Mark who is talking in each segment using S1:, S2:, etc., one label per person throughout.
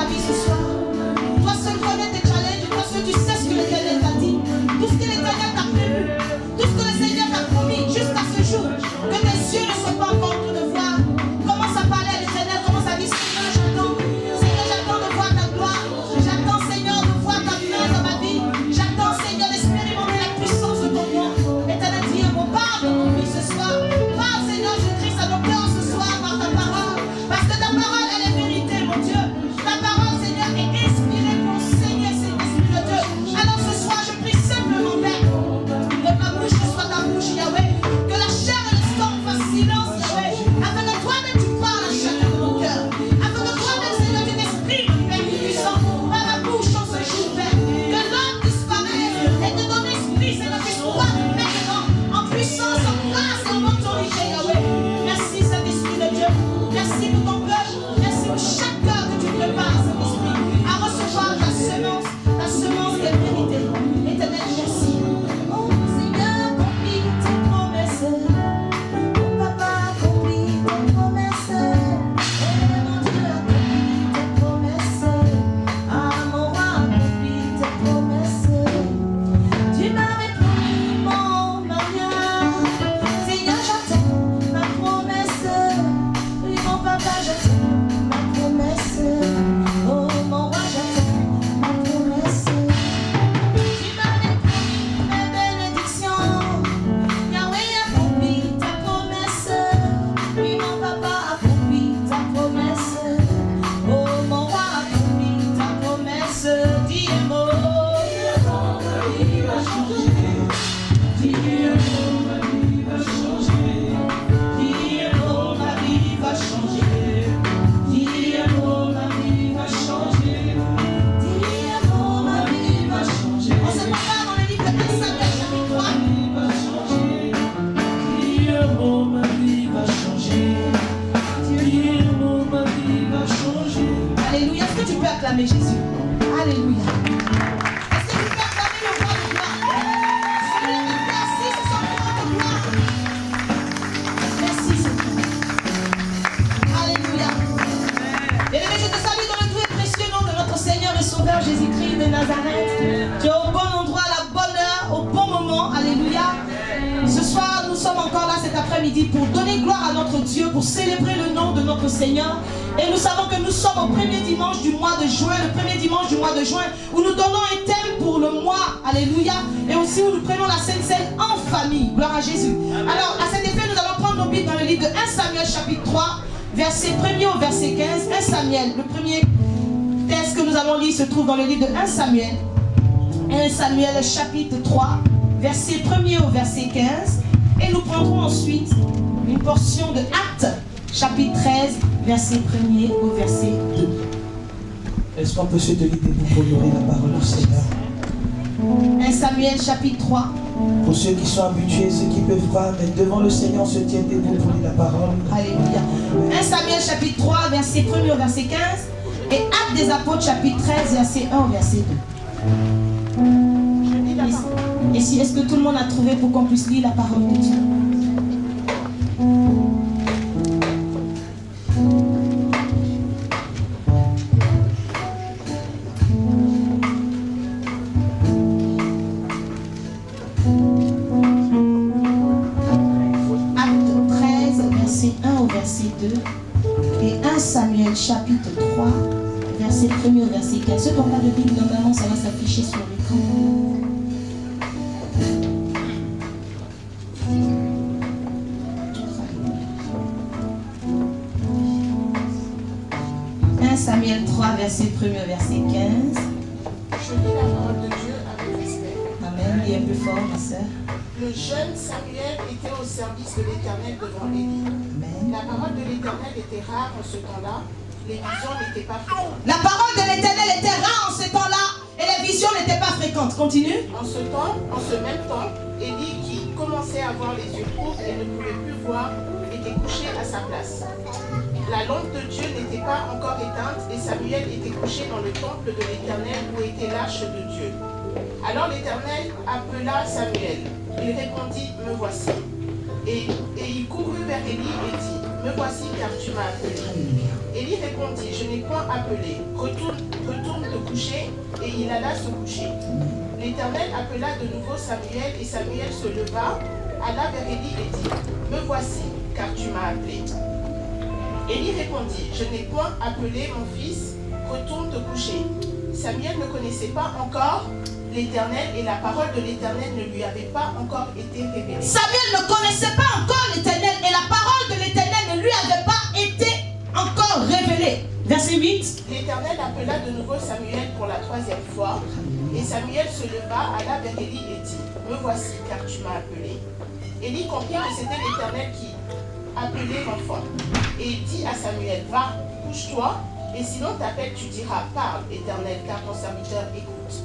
S1: ta vie ce soir. Toi seul connais tes challenges, toi seul tu sais ce que l'Éternel t'a dit. Tout ce que l'Éternel t'a prévu, tout ce que le Seigneur t'a promis jusqu'à ce jour. Que tes yeux ne soient pas encore en train de voir. Commence à parler à l'Éternel, commence à dire Seigneur, j'attends. Seigneur, j'attends de voir ta gloire. J'attends, Seigneur, de voir ta main dans ma vie. J'attends, Seigneur, d'expérimenter la puissance de ton nom. Éternel, dis un mot, parle dans mon vie ce soir. Parle, Seigneur, je crie à nos cœurs ce soir par ta parole. Parce que ta parole, elle est vérité, mon Dieu. Ta parole, Seigneur, est inspirée pour enseigner, Seigneur, Esprit de Dieu. Alors ce soir, je prie simplement, Père, que ma bouche ne soit ta bouche, Yahweh. Que la chair et le sang fassent silence, Yahweh. Afin que toi-même tu parles à chacun de mon cœur. Afin que toi-même, Seigneur, tu t'exprimes, Père puissant, par ma bouche en ce jour, Père. Que l'homme disparaisse et que ton esprit, Seigneur, tu sois maintenant en puissance, en grâce et en autorité, Yahweh. Merci, Saint-Esprit de Dieu. Merci pour ton peuple. Merci pour chaque cœur que tu prépares, Saint-Esprit, à recevoir ta semence des vérités. Éternel, merci. Oh, Seigneur, accomplis tes promesses. Oh, Papa, accomplis tes promesses. Et mon Dieu, accomplis tes promesses. Ah, mon roi, accomplis tes promesses. Tu m'avais promis mon mariage. Seigneur, j'attends ma promesse. Oui, mon papa, j'attends ma promesse. Oh, mon roi, j'attends ma promesse. Tu m'avais promis mes bénédictions. Yahweh, accomplis ta promesse. Oui, mon papa, accomplis ta promesse. Oh, mon roi, accomplis ta promesse. Dis un mot. Ma vie va changer. Dis un mot, ma vie va changer. Dis un mot, ma vie va changer. Dis un mot, ma vie va changer. Dis un mot, ma vie va changer. On se prépare dans le livre de 1 Samuel chapitre 3. Va changer. Dis un mot, ma vie va changer. Dis un mot, ma vie va changer. Alléluia. Est-ce que tu peux acclamer Jésus? Alléluia. Est-ce que tu peux acclamer le roi de gloire? Celui qui est assis sur son trône de gloire. Merci Seigneur. Alléluia. Bien-aimé, je te salue dans le doux et précieux nom de notre Seigneur et Sauveur Jésus-Christ de Nazareth. Tu es au bon endroit, à la bonne heure, au bon moment. Alléluia. Ce soir, nous sommes encore là cet après-midi pour donner gloire à notre Dieu, pour célébrer le nom de notre Seigneur. Et nous savons que nous sommes au premier dimanche du mois de juin, le premier dimanche du mois de juin, où nous donnons un thème pour le mois. Alléluia. Et aussi où nous prenons la Sainte Seine en famille. Gloire à Jésus. Alors, à cet effet, nous allons prendre nos Bibles dans le livre de 1 Samuel chapitre 3, verset 1er au verset 15. 1 Samuel, le premier texte que nous allons lire se trouve dans le livre de 1 Samuel. 1 Samuel chapitre 3, verset 1er au verset 15. Et nous prendrons ensuite une portion de Actes, chapitre 13, verset 1er au verset 2.
S2: Est-ce qu'on peut se tenir debout pour honorer la parole du Seigneur?
S1: 1 Samuel chapitre 3.
S2: Pour ceux qui sont habitués, ceux qui peuvent pas, mais devant le Seigneur, on se tient debout pour lire la parole.
S1: Alléluia. 1 Samuel chapitre 3, verset 1er au verset 15. Et Actes des Apôtres chapitre 13, verset 1 au verset 2. Et si est-ce que tout le monde a trouvé pour qu'on puisse lire la parole de Dieu? Acte 13, verset 1 au verset 2. Et 1 Samuel chapitre 3, verset 1er au verset 15. Ceux qui n'ont pas de Bible, normalement, ça va s'afficher sur l'écran. 1 Samuel 3, verset 1er, verset 15.
S3: Je lis la parole de Dieu avec respect.
S1: Amen. Il est plus fort, ma soeur.
S3: Le jeune Samuel était au service de l'Éternel devant Élie.
S1: Amen.
S3: La parole de l'Éternel était rare en ce temps-là. Les visions n'étaient pas fréquentes.
S1: La parole de l'Éternel était rare en ce temps-là et les visions n'étaient pas fréquentes. Continue.
S3: En ce même temps, Élie, qui commençait à avoir les yeux courts et ne pouvait plus voir, était couché à sa place. La lampe de Dieu n'était pas encore éteinte et Samuel était couché dans le temple de l'Éternel où était l'arche de Dieu. Alors l'Éternel appela Samuel. Il répondit, « Me voici. » Et il courut vers Élie et dit, « Me voici car tu m'as appelé. » Élie répondit, je n'ai point appelé, retourne te coucher, et il alla se coucher. L'Éternel appela de nouveau Samuel, et Samuel se leva, alla vers Élie et dit, me voici, car tu m'as appelé. Élie répondit, je n'ai point appelé mon fils, retourne te coucher. Samuel ne connaissait pas encore l'Éternel, et la parole de l'Éternel ne lui avait pas encore été révélée.
S1: Samuel ne connaissait pas encore l'Éternel et la parole de l'Éternel ne lui avait pas été encore révélée. Verset 8.
S3: L'Éternel appela de nouveau Samuel pour la 3e fois, et Samuel se leva, alla vers Élie et dit, me voici, car tu m'as appelé. Élie comprit que c'était l'Éternel qui appelait l'enfant, et dit à Samuel, va, couche-toi, et sinon t'appelle, tu diras, parle, Éternel, car ton serviteur écoute.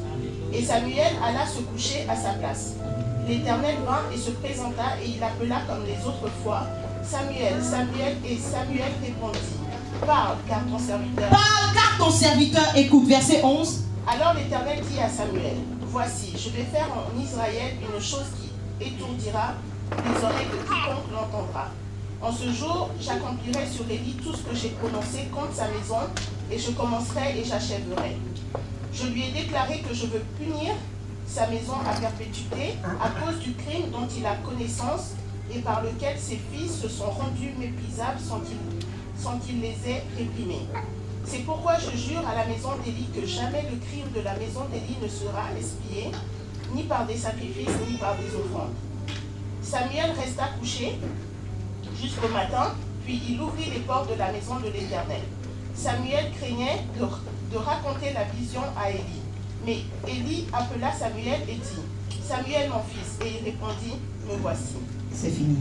S3: Et Samuel alla se coucher à sa place. L'Éternel vint et se présenta, et il appela comme les autres fois, Samuel, Samuel, et Samuel répondit, parle, car ton serviteur...
S1: Parle, car ton serviteur écoute. Verset 11.
S3: Alors l'Éternel dit à Samuel, voici, je vais faire en Israël une chose qui étourdira les oreilles de quiconque l'entendra. En ce jour, j'accomplirai sur Élie tout ce que j'ai prononcé contre sa maison, et je commencerai et j'achèverai. Je lui ai déclaré que je veux punir sa maison à perpétuité à cause du crime dont il a connaissance et par lequel ses fils se sont rendus méprisables sans qu'il les ait réprimés. C'est pourquoi je jure à la maison d'Élie que jamais le crime de la maison d'Élie ne sera expié, ni par des sacrifices, ni par des offrandes. Samuel resta couché jusqu'au matin, puis il ouvrit les portes de la maison de l'Éternel. Samuel craignait de raconter la vision à Élie. Mais Élie appela Samuel et dit, Samuel mon fils, et il répondit, me voici.
S1: C'est fini.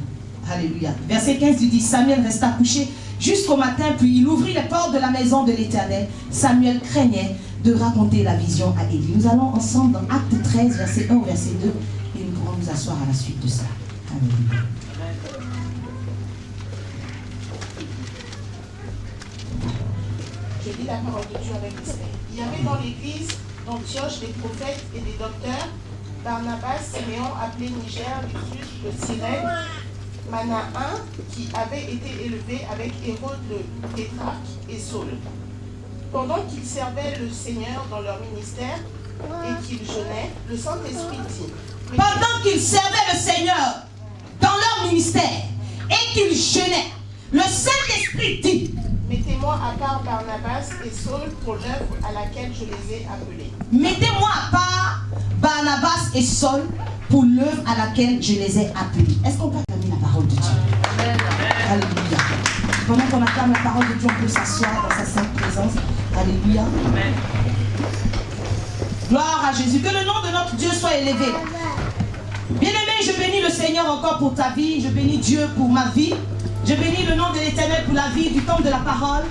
S1: Alléluia. Verset 15 dit, Samuel resta couché jusqu'au matin, puis il ouvrit les portes de la maison de l'Éternel. Samuel craignait de raconter la vision à Élie. Nous allons ensemble dans Acte 13, verset 1 au verset 2, et nous pourrons nous asseoir à la suite de ça. Alléluia.
S3: Je lis la parole de Dieu avec respect. Il y avait dans l'église d'Antioche des prophètes et des docteurs, Barnabas, Siméon, appelé Niger, Lucius de Cyrène, Manaen, qui avait été élevé avec Hérode le tétrarque et Saul. Pendant qu'ils servaient le Seigneur dans leur ministère et qu'ils jeûnaient, le Saint-Esprit dit,
S1: Pendant qu'ils servaient le Seigneur dans leur ministère et qu'ils jeûnaient, le Saint-Esprit dit,
S3: mettez-moi à part Barnabas et Saul pour l'œuvre à laquelle je les ai appelés.
S1: Mettez-moi à part Barnabas et Saul pour l'œuvre à laquelle je les ai appelés. Est-ce qu'on peut acclamer la parole de Dieu? Amen. Alléluia. Pendant qu'on acclame la parole de Dieu, on peut s'asseoir dans sa sainte présence. Alléluia. Amen. Gloire à Jésus. Que le nom de notre Dieu soit élevé. Bien-aimé, je bénis le Seigneur encore pour ta vie. Je bénis Dieu pour ma vie. Je bénis le nom de l'Éternel pour la vie du temps de la parole.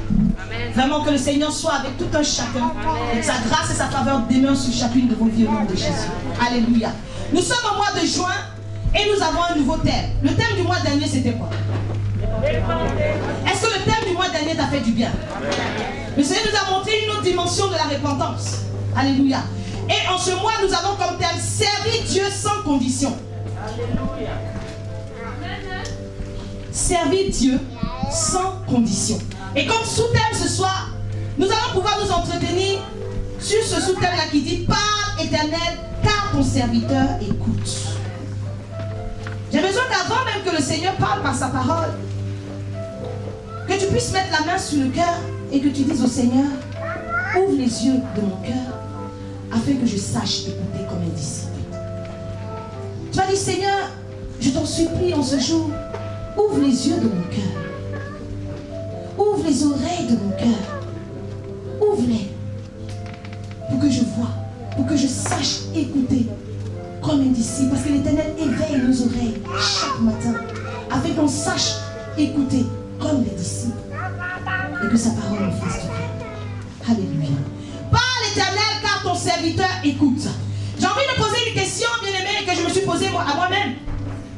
S1: Amen. Vraiment que le Seigneur soit avec tout un chacun. Amen. Et que sa grâce et sa faveur demeurent sur chacune de vos vies au nom de Jésus. Alléluia. Nous sommes au mois de juin et nous avons un nouveau thème. Le thème du mois dernier, c'était quoi? Est-ce que le thème du mois dernier t'a fait du bien? Amen. Le Seigneur nous a montré une autre dimension de la repentance. Alléluia. Et en ce mois, nous avons comme thème servir Dieu sans condition. Alléluia. Servir Dieu sans condition. Et comme sous-thème ce soir, nous allons pouvoir nous entretenir sur ce sous-thème-là qui dit « Parle éternel, car ton serviteur écoute ». J'ai besoin qu'avant même que le Seigneur parle par sa parole, que tu puisses mettre la main sur le cœur et que tu dises au Seigneur « Ouvre les yeux de mon cœur afin que je sache écouter comme un disciple ». Tu vas dire « Seigneur, je t'en supplie en ce jour, ouvre les yeux de mon cœur. Ouvre les oreilles de mon cœur. Ouvre-les. Pour que je vois. Pour que je sache écouter. Comme un disciple. Parce que l'Éternel éveille nos oreilles chaque matin. Afin qu'on sache écouter comme les disciples. Et que sa parole nous fasse du bien. Alléluia. Parle l'Éternel car ton serviteur écoute. J'ai envie de poser une question, bien-aimée, que je me suis posée à moi-même.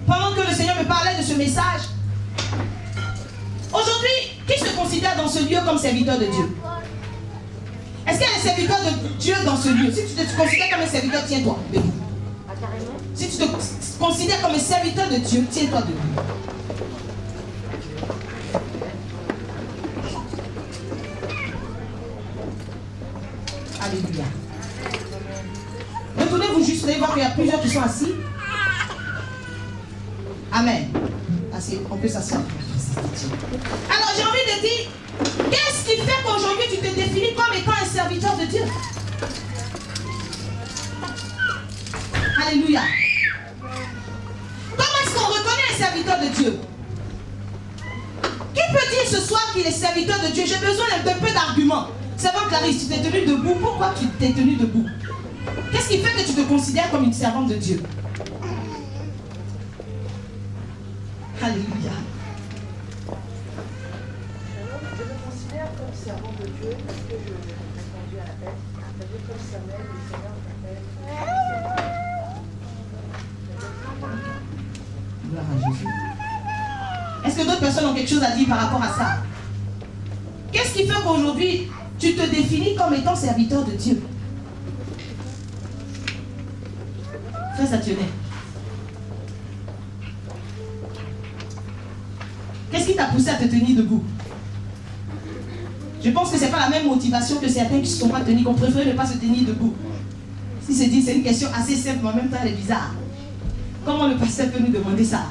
S1: Pendant que le Seigneur me parlait de ce message. Aujourd'hui, qui se considère dans ce lieu comme serviteur de Dieu? Est-ce qu'il y a un serviteur de Dieu dans ce lieu? Si tu te considères comme un serviteur, tiens-toi debout. Si tu te considères comme un serviteur de Dieu, tiens-toi debout. Alléluia. Retournez-vous juste, vous allez voir qu'il y a plusieurs qui sont assis. Amen. On peut s'asseoir. Alors j'ai envie de dire, qu'est-ce qui fait qu'aujourd'hui tu te définis comme étant un serviteur de Dieu? Alléluia. Comment est-ce qu'on reconnaît un serviteur de Dieu? Qui peut dire ce soir qu'il est serviteur de Dieu? J'ai besoin d'un peu d'arguments. C'est bon, Clarisse, tu t'es tenue debout. Pourquoi tu t'es tenue debout? Qu'est-ce qui fait que tu te considères comme une servante de Dieu? Alléluia.
S4: Je me considère comme servant de Dieu parce que je répondu à l'appel. Comme Samuel, le Seigneur m'appelle.
S1: Gloire à Jésus. Est-ce que d'autres personnes ont quelque chose à dire par rapport à ça? Qu'est-ce qui fait qu'aujourd'hui tu te définis comme étant serviteur de Dieu? Frère Sationnet. Qu'est-ce qui t'a poussé à te tenir debout? Je pense que ce n'est pas la même motivation que certains qui ne se sont pas tenus, qu'on préfère ne pas se tenir debout. Si c'est dit, c'est une question assez simple, mais en même temps elle est bizarre. Comment le pasteur peut nous demander ça?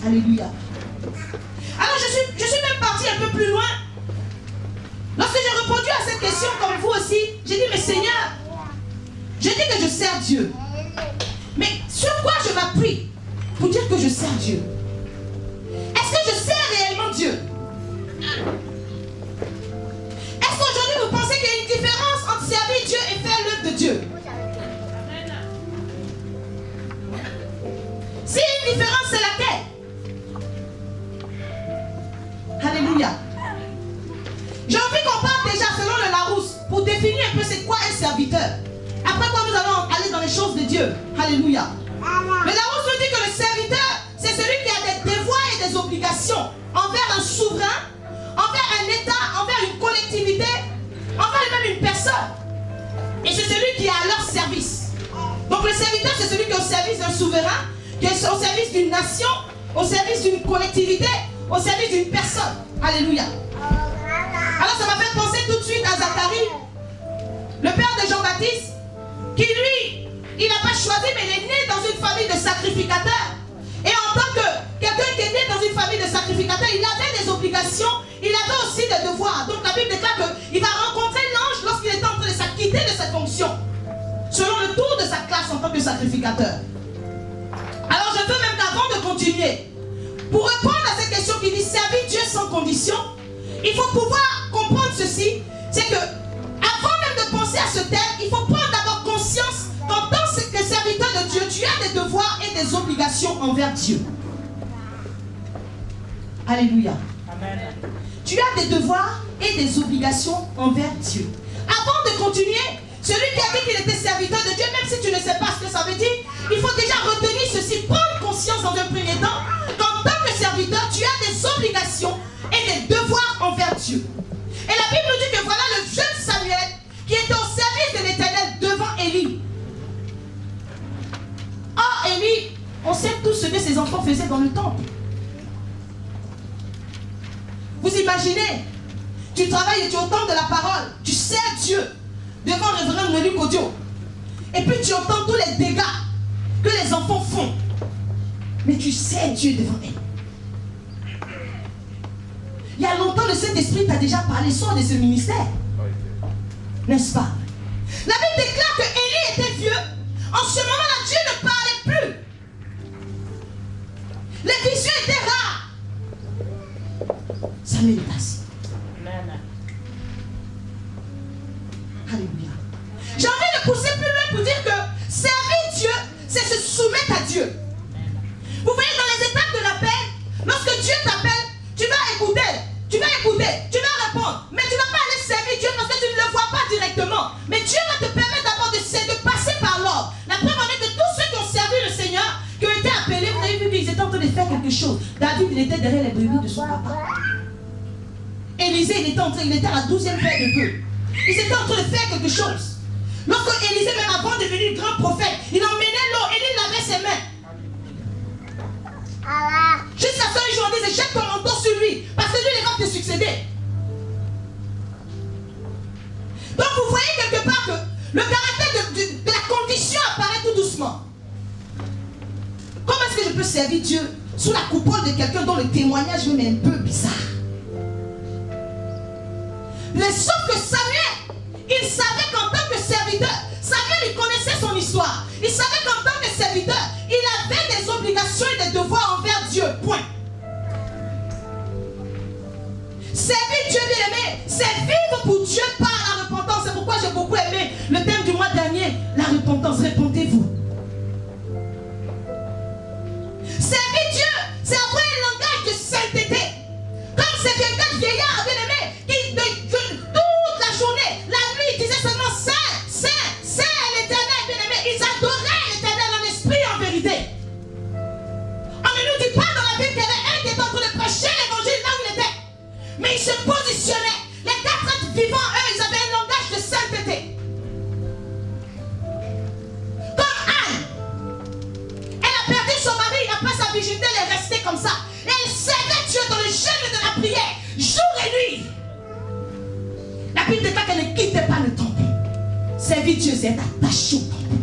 S1: Alléluia. Alors je suis même partie un peu plus loin. Lorsque j'ai répondu à cette question comme vous aussi, j'ai dit, mais Seigneur, je dis que je sers Dieu. Mais sur quoi je m'appuie pour dire que je sers Dieu? Est-ce que je sers réellement Dieu? Est-ce qu'aujourd'hui vous pensez qu'il y a une différence entre servir Dieu et faire l'œuvre de Dieu? Si une différence, c'est laquelle? Alléluia. J'ai envie qu'on parle déjà selon le Larousse pour définir un peu c'est quoi un serviteur. Après quoi nous allons aller dans les choses de Dieu. Alléluia. Le Larousse nous dit que le serviteur, c'est celui qui a des devoirs et des obligations envers un souverain, envers un État, envers une collectivité, envers même une personne. Et c'est celui qui est à leur service. Donc le serviteur, c'est celui qui est au service d'un souverain, qui est au service d'une nation, au service d'une collectivité, au service d'une personne. Alléluia. Alors ça m'a fait penser tout de suite à Zacharie, le père de Jean-Baptiste, qui lui, il n'a pas choisi, mais il est né dans une famille de sacrificateurs. Et en tant que quelqu'un qui est né dans une famille de sacrificateurs, il avait des obligations, il avait aussi des devoirs. Donc la Bible déclare qu'il va rencontrer l'ange lorsqu'il est en train de s'acquitter de cette fonction, selon le tour de sa classe en tant que sacrificateur. Alors je veux même qu'avant de continuer, pour répondre à cette question qui dit servir Dieu sans condition, il faut pouvoir comprendre ceci, c'est que avant même de penser à ce terme, il faut prendre d'abord conscience qu'en tant que serviteur de Dieu, tu as des devoirs et des obligations envers Dieu. Alléluia. Amen. Tu as des devoirs et des obligations envers Dieu. Avant de continuer, celui qui a dit qu'il était serviteur de Dieu, même si tu ne sais pas ce que ça veut dire, il faut déjà retenir ceci, prendre conscience dans un premier temps qu'en tant que serviteur, tu as des obligations et des devoirs envers Dieu. Et la Bible nous dit que voilà le jeune Samuel qui était au service de l'Éternel devant Élie. Or, Élie, on sait tous ce que ses enfants faisaient dans le temple. Vous imaginez, tu travailles et tu entends de la parole, tu sers Dieu devant le révérend Meluc Audio. Et puis tu entends tous les dégâts que les enfants font. Mais tu sers Dieu devant eux. Il y a longtemps, le Saint-Esprit t'a déjà parlé, sort de ce ministère. N'est-ce pas? La Bible déclare que Élie était vieux. En ce moment-là, Dieu ne parlait plus. Les visions étaient rares. Samuel est assis. Alléluia. J'ai envie de pousser plus loin pour dire que servir Dieu, c'est se soumettre à Dieu. Vous voyez, dans les étapes de l'appel, lorsque Dieu t'appelle, tu vas écouter, tu vas répondre, mais tu ne vas pas aller servir Dieu parce que tu ne le vois pas directement. Mais Dieu va te permettre d'abord de passer par l'ordre. La preuve en est que tous ceux qui ont servi le Seigneur, qui ont été appelés, vous avez vu qu'ils étaient en train de faire quelque chose. David, il était derrière les brebis de son papa. Élisée, il était à la 12e paire de bœufs. Ils étaient en train de faire quelque chose. Lorsque Élisée, même avant de devenir grand prophète, il emmenait l'eau et il lavait ses mains. Jusqu'à ce qu'un jour on dise, jette ton manteau sur lui, parce que lui, il va te succéder. Donc vous voyez quelque part que le caractère de la condition apparaît tout doucement. Comment est-ce que je peux servir Dieu sous la coupole de quelqu'un dont le témoignage même est un peu bizarre? Mais sauf que Samuel, il savait qu'en tant que serviteur, Samuel il connaissait son histoire. Il savait qu'en tant que serviteur, il avait des obligations et des devoirs envers Dieu. Point. Servir Dieu bien-aimé, c'est vivre pour Dieu par la repentance. C'est pourquoi j'ai beaucoup aimé le thème du mois dernier, la repentance. Répondez-vous. Servir Dieu, c'est avoir un langage de sainteté. Comme c'est quelqu'un de vieillard bien-aimé qui toute la journée, la nuit, il disait seulement Saint, Saint, Saint l'Éternel bien-aimé. Ils adoraient l'Éternel en esprit et en vérité. On ne nous dit pas dans la Bible qu'il y avait un qui était en train de prêcher l'évangile là où il était. Mais ils se positionnaient. Les 4 êtres vivants, eux, ils avaient un langage de sainteté. Comme Anne. Elle a perdu son mari, après sa virginité, elle est restée comme ça. Et elle servait Dieu dans le jeûne de la prière, jour et nuit. La Bible déclare qu'elle ne quittait pas le temple. Servir Dieu, c'est être attaché au temple.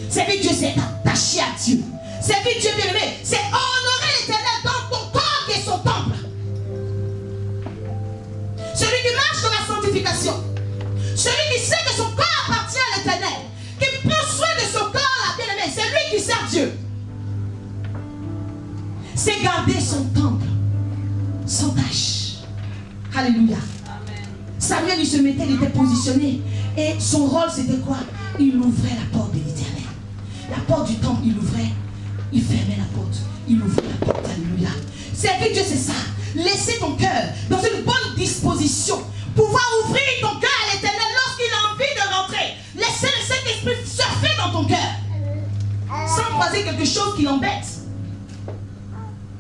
S1: Servir Dieu, c'est être attaché à Dieu. Servir Dieu bien-aimé, c'est honorer l'Éternel dans ton corps qui est son temple. Celui qui marche dans la sanctification, celui qui sait que son corps appartient à l'Éternel, qui prend soin de son corps, bien-aimé, c'est lui qui sert Dieu. C'est garder son temple sans tâche. Alléluia. Amen. Samuel, il se mettait, il était positionné. Et son rôle, c'était quoi? Il ouvrait la porte de l'Éternel. La porte du temple, il l'ouvrait. Il fermait la porte. Il ouvrait la porte. Alléluia. Servir Dieu, c'est ça. Laisser ton cœur dans une bonne disposition. Pouvoir ouvrir ton cœur à l'Éternel lorsqu'il a envie de rentrer. Laisser le Saint-Esprit surfer dans ton cœur. Sans croiser quelque chose qui l'embête.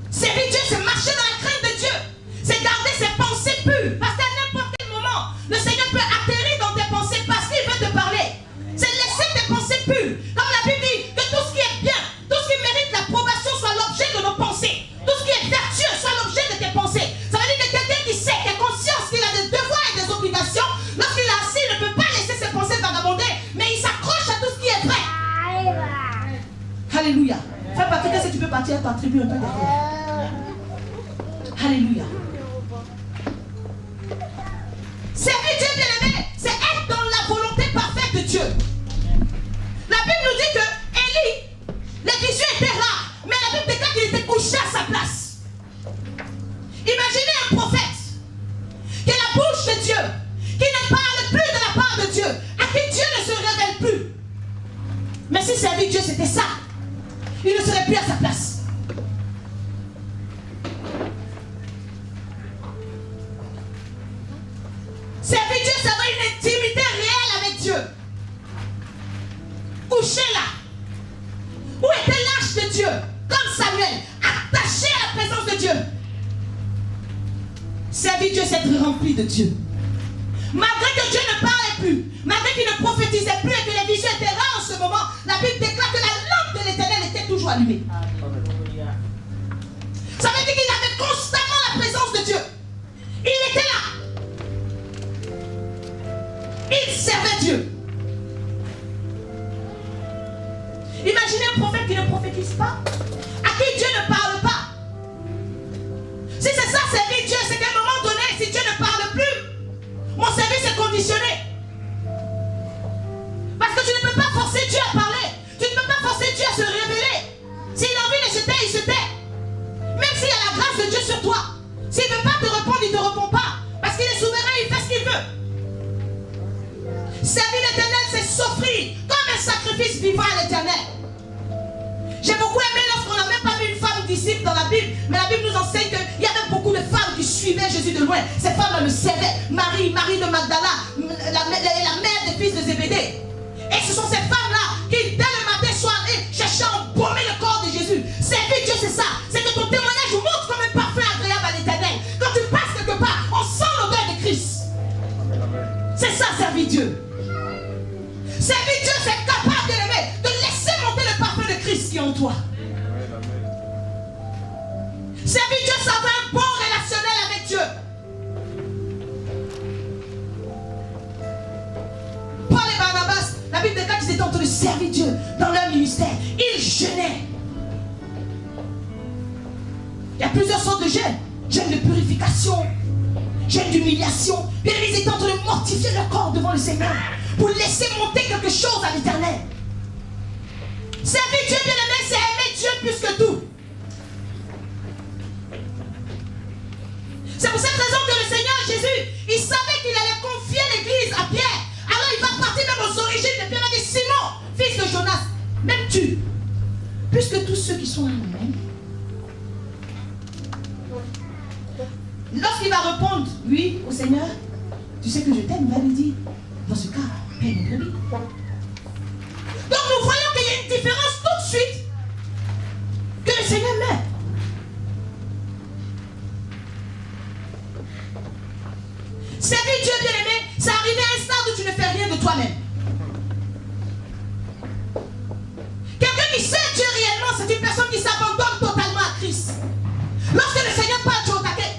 S1: Servir Dieu, c'est marcher dans la crainte de Dieu. C'est garder ses pensées pures. Parce qu'à n'importe quel moment, le Seigneur peut atterrir dans tes pensées parce qu'il veut te parler. C'est laisser tes pensées pures. Comme la Bible dit, que tout ce qui est bien, tout ce qui mérite l'approbation soit l'objet de nos pensées. Tout ce qui est vertueux soit l'objet de tes pensées. Ça veut dire que quelqu'un qui sait, qui a conscience qu'il a des devoirs et des obligations, lorsqu'il est assis, il ne peut pas laisser ses pensées vagabonder, mais il s'accroche à tout ce qui est vrai. Alléluia. Frère Patrick, est-ce que tu peux partir à ta tribu un peu derrière? Alléluia. Servir Dieu bien-aimé, c'est être dans la volonté parfaite de Dieu. La Bible nous dit que Élie, les visions étaient rares, mais la Bible déclare qu'il était couché à sa place. Imaginez un prophète qui est la bouche de Dieu, qui ne parle plus de la part de Dieu, à qui Dieu ne se révèle plus. Mais si servir Dieu c'était ça, il ne serait plus à sa place. Servir Dieu, ça veut une intimité réelle avec Dieu. Couché là. Où était l'arche de Dieu? Comme Samuel, attaché à la présence de Dieu. Servir Dieu, c'est être rempli de Dieu. Malgré que Dieu ne parlait plus, malgré qu'il ne prophétisait plus et que les visions étaient rares en ce moment, la Bible déclare que la lampe de l'Éternel était toujours allumée. Ça veut dire qu'il avait constamment la présence de Dieu. Il était là. Il servait Dieu. Imaginez un prophète qui ne prophétise pas, à qui Dieu ne parle pas. Si c'est ça, servir Dieu, c'est qu'à un moment donné, si Dieu ne parle plus, mon service est conditionné. Parce que tu ne peux pas forcer Dieu à parler. Tu ne peux pas forcer Dieu à se révéler. S'il a envie de se taire, il se tait. Même s'il y a la grâce de Dieu sur toi. S'il ne veut pas te répondre, il ne te répond pas. Parce qu'il est souverain, il fait ce qu'il veut. Servir l'Éternel, c'est s'offrir comme un sacrifice vivant à l'Éternel. J'ai beaucoup aimé lorsqu'on n'a même pas vu une femme disciple dans la Bible, mais la Bible nous enseigne qu'il y avait beaucoup de femmes qui suivaient Jésus de loin. Ces femmes-là le servaient. Marie de Magdala, la mère des fils de Zébédée. Et ce sont ces femmes-là qui, dès le matin, soir, cherchaient à embaumer le corps de Jésus. Servir Dieu, c'est ça. C'est que ton témoignage monte comme un parfum agréable à l'Éternel. Quand tu passes quelque part, on sent l'odeur de Christ. C'est ça, servir Dieu. Servir Dieu, c'est capable de laisser monter le parfum de Christ qui est en toi. Servir Dieu, ça veut un bon relationnel avec Dieu. de servir Dieu dans leur ministère, ils jeûnaient. Il y a plusieurs sortes de jeûnes. Jeûne de purification, jeûne d'humiliation. Bien, ils étaient en train de mortifier leur corps devant le Seigneur pour laisser monter quelque chose à l'Éternel. Servir Dieu, bien aimé, c'est aimer Dieu plus que tout. C'est pour cette raison que le Seigneur Jésus, il savait qu'il allait confier l'église à Pierre. Alors il va partir même aux origines de Pierre. Il dit, Simon, fils de Jonas, même tu, plus que tous ceux qui sont là, lorsqu'il va répondre, lui, au Seigneur, tu sais que je t'aime, il va lui dire, dans ce cas, paie mes brebis. Donc nous voyons qu'il y a une différence tout de suite que le Seigneur met. Servir Dieu, bien-aimé, c'est arriver à un stade où tu ne fais rien de toi-même. Quelqu'un qui sert Dieu réellement, c'est une personne qui s'abandonne totalement à Christ. Lorsque le Seigneur parle, tu es au taquet.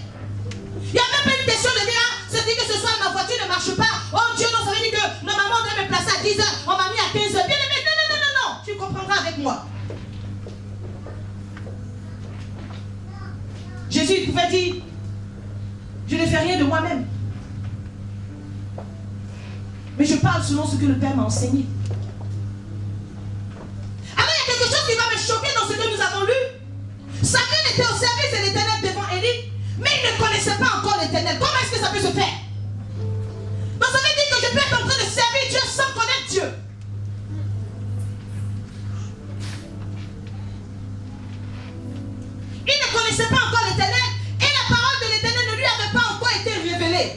S1: Il n'y a même pas une question de dire, se dit que ce soir ma voiture ne marche pas. Oh Dieu, non, ça veut dire que normalement on devait me placer à 10h, on m'a mis à 15h. Bien-aimé, non, tu comprendras avec moi. Jésus, il pouvait dire, je ne fais rien de moi-même. Mais je parle selon ce que le Père m'a enseigné. Alors il y a quelque chose qui va me choquer dans ce que nous avons lu. Samuel était au service de l'Éternel devant Élie, mais il ne connaissait pas encore l'Éternel. Comment est-ce que ça peut se faire? Donc ça veut dire que je peux être en train de servir Dieu sans connaître Dieu. Il ne connaissait pas encore l'Éternel et la parole de l'Éternel ne lui avait pas encore été révélée.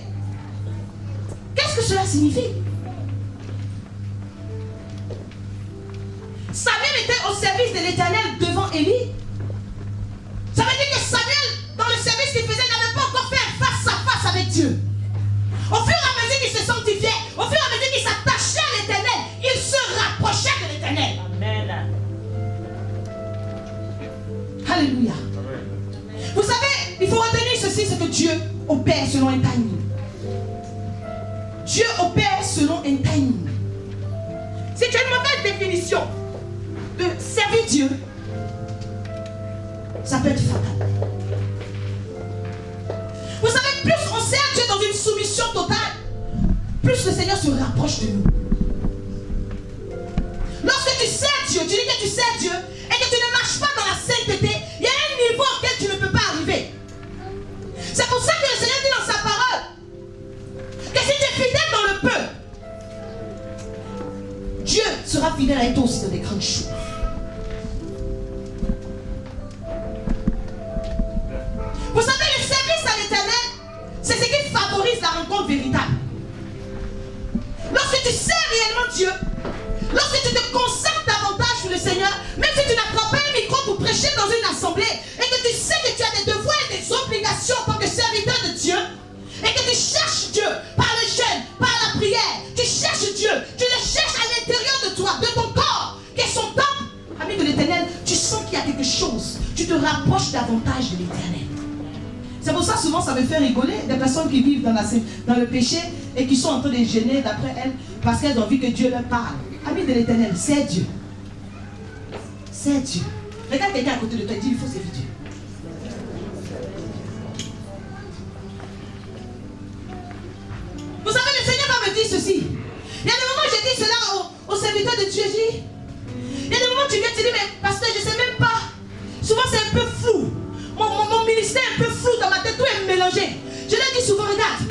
S1: Qu'est-ce que cela signifie? Samuel était au service de l'Éternel devant Élie. Ça veut dire que Samuel, dans le service qu'il faisait, n'avait pas encore fait un face à face avec Dieu. Au fur et à mesure qu'il se sanctifiait, au fur et à mesure qu'il s'attachait à l'Éternel, il se rapprochait de l'Éternel.
S5: Amen.
S1: Alléluia. Vous savez, il faut retenir ceci, c'est que Dieu opère selon un timing. Dieu opère selon un timing. Si tu as une mauvaise définition de servir Dieu, ça peut être fatal. Vous savez, plus on sert Dieu dans une soumission totale, plus le Seigneur se rapproche de nous. Lorsque tu sers Dieu, tu dis que tu sers Dieu et que tu ne marches pas dans la sainteté, il y a un niveau auquel tu ne peux pas arriver. C'est pour ça que le Seigneur dit dans sa parole que si tu es fidèle dans le peu, Dieu sera fidèle avec toi aussi dans des grandes choses. Vous savez, le service à l'Éternel, c'est ce qui favorise la rencontre véritable. Lorsque tu sers réellement Dieu, lorsque tu te consacres davantage sur le Seigneur, même si tu n'attrapes pas un micro pour prêcher dans une assemblée, et que tu sais que tu as des devoirs et des obligations en tant que serviteur de Dieu, et que tu cherches Dieu par le jeûne, par la prière, tu cherches Dieu, tu le cherches à l'intérieur de toi, de ton corps, qui est son temple, ami de l'Éternel, tu sens qu'il y a quelque chose, tu te rapproches davantage de l'Éternel. C'est pour ça souvent ça me fait rigoler des personnes qui vivent dans le péché et qui sont en train de gêner d'après elles parce qu'elles ont envie que Dieu leur parle. Ami de l'Éternel, c'est Dieu. C'est Dieu. Regarde quelqu'un à côté de toi et dis, il faut servir Dieu. Vous savez, le Seigneur va me dire ceci. Il y a des moments où j'ai dit cela au serviteur de Dieu. Il y a des moments où tu viens te dire, mais pasteur, je ne sais même pas. Souvent c'est un peu flou. Mon ministère est un peu flou dans ma tête, tout est mélangé. Je leur dis souvent, regarde,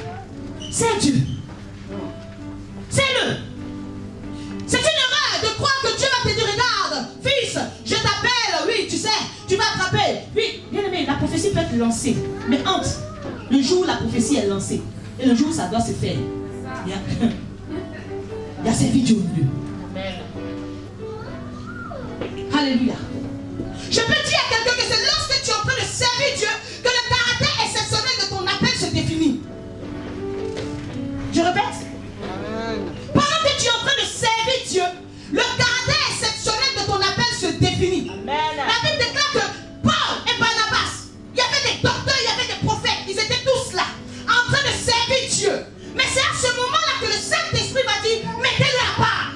S1: c'est Dieu. C'est-le. C'est une erreur de croire que Dieu va te dire, regarde, fils, je t'appelle, oui, tu sais, tu vas attraper. Oui, bien aimé, la prophétie peut être lancée. Mais entre le jour où la prophétie est lancée et le jour où ça doit se faire, il y a servir Dieu au milieu. Alléluia. Je peux dire à quelqu'un que c'est lorsque tu es en train de servir Dieu que le caractère exceptionnel de ton appel se définit. Je répète. Pendant que tu es en train de servir Dieu, le caractère exceptionnel de ton appel se définit. La Bible déclare que Paul et Barnabas, il y avait des docteurs, il y avait des prophètes, ils étaient tous là, en train de servir Dieu. Mais c'est à ce moment-là que le Saint-Esprit va dire, mettez-le à part.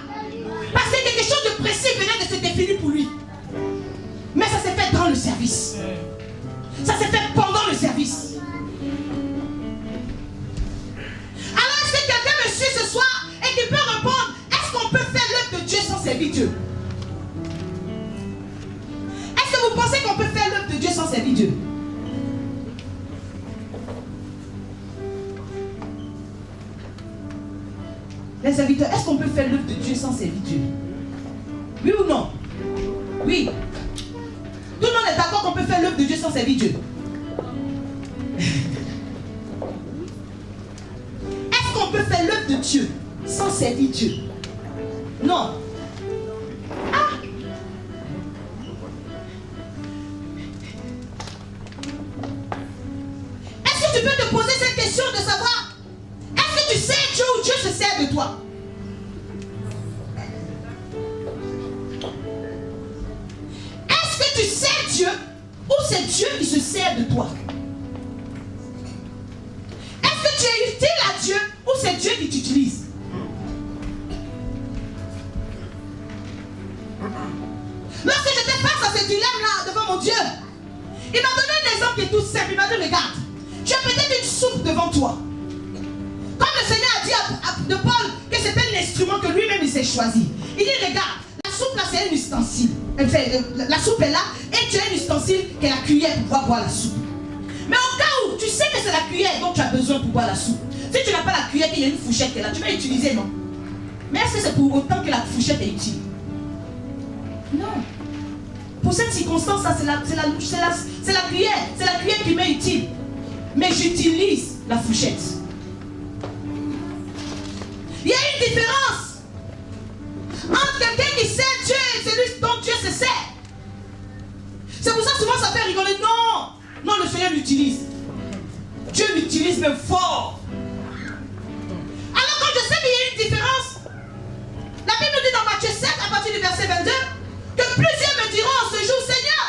S1: Les serviteurs, est-ce qu'on peut faire l'œuvre de Dieu sans servir Dieu? Oui ou non? Oui. Tout le monde est d'accord qu'on peut faire l'œuvre de Dieu sans servir Dieu. Est-ce qu'on peut faire l'œuvre de Dieu sans servir Dieu? Non. Ah! Est-ce que tu peux te poser cette question de savoir, est-ce que tu sais Dieu ou Dieu se sert de toi? Est-ce que tu sais Dieu ou c'est Dieu qui se sert de toi? Est-ce que tu es utile à Dieu ou c'est Dieu qui t'utilise? Lorsque j'étais face à ce dilemme-là devant mon Dieu, il m'a donné un exemple qui est tout simple. Il m'a dit, regarde, tu as peut-être une soupe devant toi. Comme le Seigneur a dit de Paul que c'était l'instrument que lui-même il s'est choisi. Il dit, regarde, la soupe là c'est un ustensile. Enfin, la soupe est là et tu as un ustensile qui est la cuillère pour pouvoir boire la soupe. Mais au cas où tu sais que c'est la cuillère dont tu as besoin pour boire la soupe, si tu n'as pas la cuillère, qu'il y a une fourchette qui est là, tu vas l'utiliser, non? Mais est-ce que c'est pour autant que la fourchette est utile? Non. Pour cette circonstance-là, c'est la cuillère. C'est la cuillère qui m'est utile. Mais j'utilise la fourchette. Il y a une différence entre quelqu'un qui sert Dieu et celui dont Dieu se sert. C'est pour ça que souvent ça fait rigoler. Non, non, le Seigneur l'utilise. Dieu l'utilise même fort. Alors quand je sais qu'il y a une différence, la Bible nous dit dans Matthieu 7 à partir du verset 22 que plusieurs me diront ce jour, Seigneur,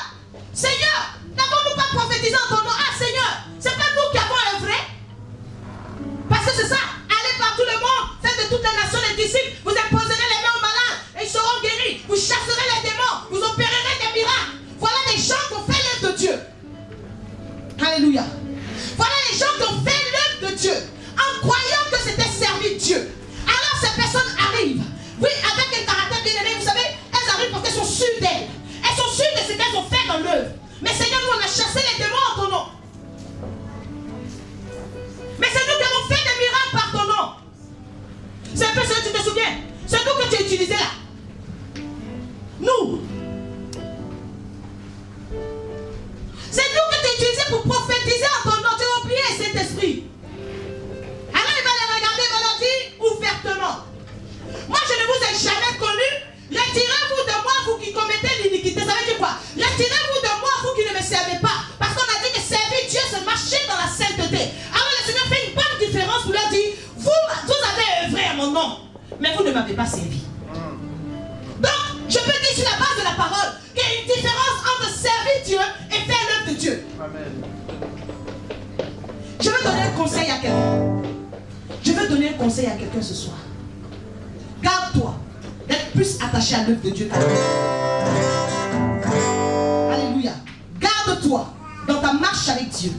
S1: Seigneur, n'avons-nous pas prophétisé en ton nom? Ah Seigneur, c'est pas nous qui avons œuvré. Parce que c'est ça, allez par tout le monde, faites de toutes les nations des disciples, vous imposerez les mains aux malades et ils seront guéris, vous chasserez les démons, vous opérerez des miracles. Voilà les gens qui ont fait l'œuvre de Dieu. Alléluia. Voilà les gens qui ont fait l'œuvre de Dieu en croyant que c'était servir Dieu. Alors ces personnes arrivent, oui, avec un caractère bien aimé, vous savez, elles arrivent parce qu'elles sont sûres d'elles. Elles sont sûres de ce qu'elles ont fait dans l'œuvre. Mais Seigneur, nous on a chassé les démons en ton nom. Mais c'est nous qui avons fait des miracles par ton nom. C'est un peu ce que tu te souviens. C'est nous que tu as utilisé là. Nous. C'est nous que tu as utilisé pour prophétiser en ton nom. Tu as oublié cet esprit. Alors il va les regarder, il va leur dire ouvertement. Moi je ne vous ai jamais connu. Retirez-vous de moi, vous qui commettez l'iniquité. Ça veut dire quoi? Retirez-vous de moi, vous qui ne me servez pas. Parce qu'on a dit que servir Dieu, c'est marcher dans la sainteté. Alors le Seigneur fait une bonne différence pour leur dire, vous avez œuvré à mon nom, mais vous ne m'avez pas servi. Donc, je peux dire sur la base de la parole qu'il y a une différence entre servir Dieu et faire l'œuvre de Dieu.
S2: Amen.
S1: Je veux donner un conseil à quelqu'un. Je veux donner un conseil à quelqu'un ce soir. Garde-toi d'être plus attaché à l'œuvre de Dieu qu'à toi. Alléluia. Garde-toi dans ta marche avec Dieu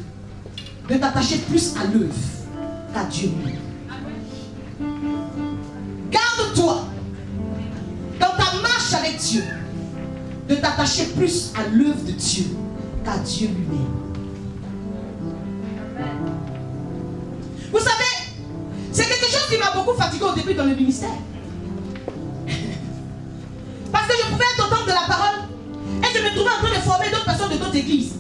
S1: de t'attacher plus à l'œuvre qu'à Dieu lui. Garde-toi dans ta marche avec Dieu de t'attacher plus à l'œuvre de Dieu qu'à Dieu lui-même. Vous savez, c'est quelque chose qui m'a beaucoup fatigué au début dans le ministère. Parce que je pouvais être au temple de la parole et je me trouvais en train de former d'autres personnes de d'autres églises.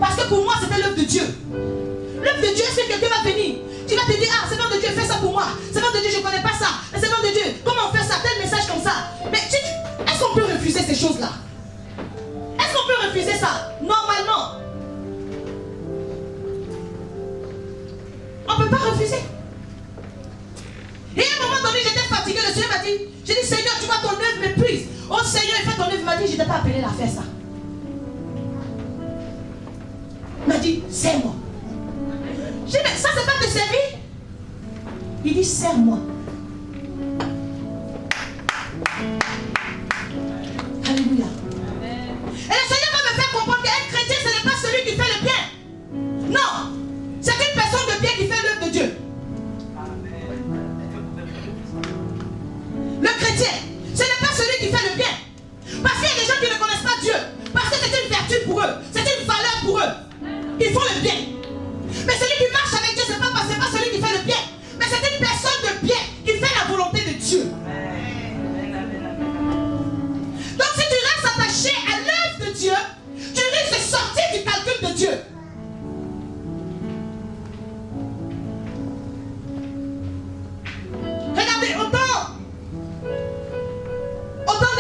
S1: Parce que pour moi, c'était l'œuvre de Dieu. L'œuvre de Dieu, c'est que quelqu'un va venir. Tu vas te dire, ah, Seigneur de Dieu, fais ça pour moi. Seigneur de Dieu, je ne connais pas ça. Mais Seigneur de Dieu, comment on fait ça? Tel message comme ça. Mais est-ce qu'on peut refuser ces choses-là? Est-ce qu'on peut refuser ça? Normalement. On ne peut pas refuser. Et à un moment donné, j'étais fatigué. Le Seigneur m'a dit, j'ai dit, Seigneur, tu vois, ton œuvre m'épuise. Oh Seigneur, il fait ton œuvre. Il m'a dit, je n'étais pas appelé à faire ça. Il m'a dit, serre-moi. J'ai dit, mais ça, c'est pas te servir. Il dit, serre-moi. Alléluia. Et le Seigneur va me faire comprendre qu'un chrétien, ce n'est pas celui qui fait le bien. Non. C'est une personne de bien qui fait l'œuvre de Dieu. Le chrétien, ce n'est pas celui qui fait le bien. Parce qu'il y a des gens qui ne connaissent pas Dieu. Parce que c'est une vertu pour eux. C'est une valeur pour eux. Ils font le bien. Mais celui qui marche avec Dieu, c'est pas celui qui fait le bien. Mais c'est une personne de bien qui fait la volonté de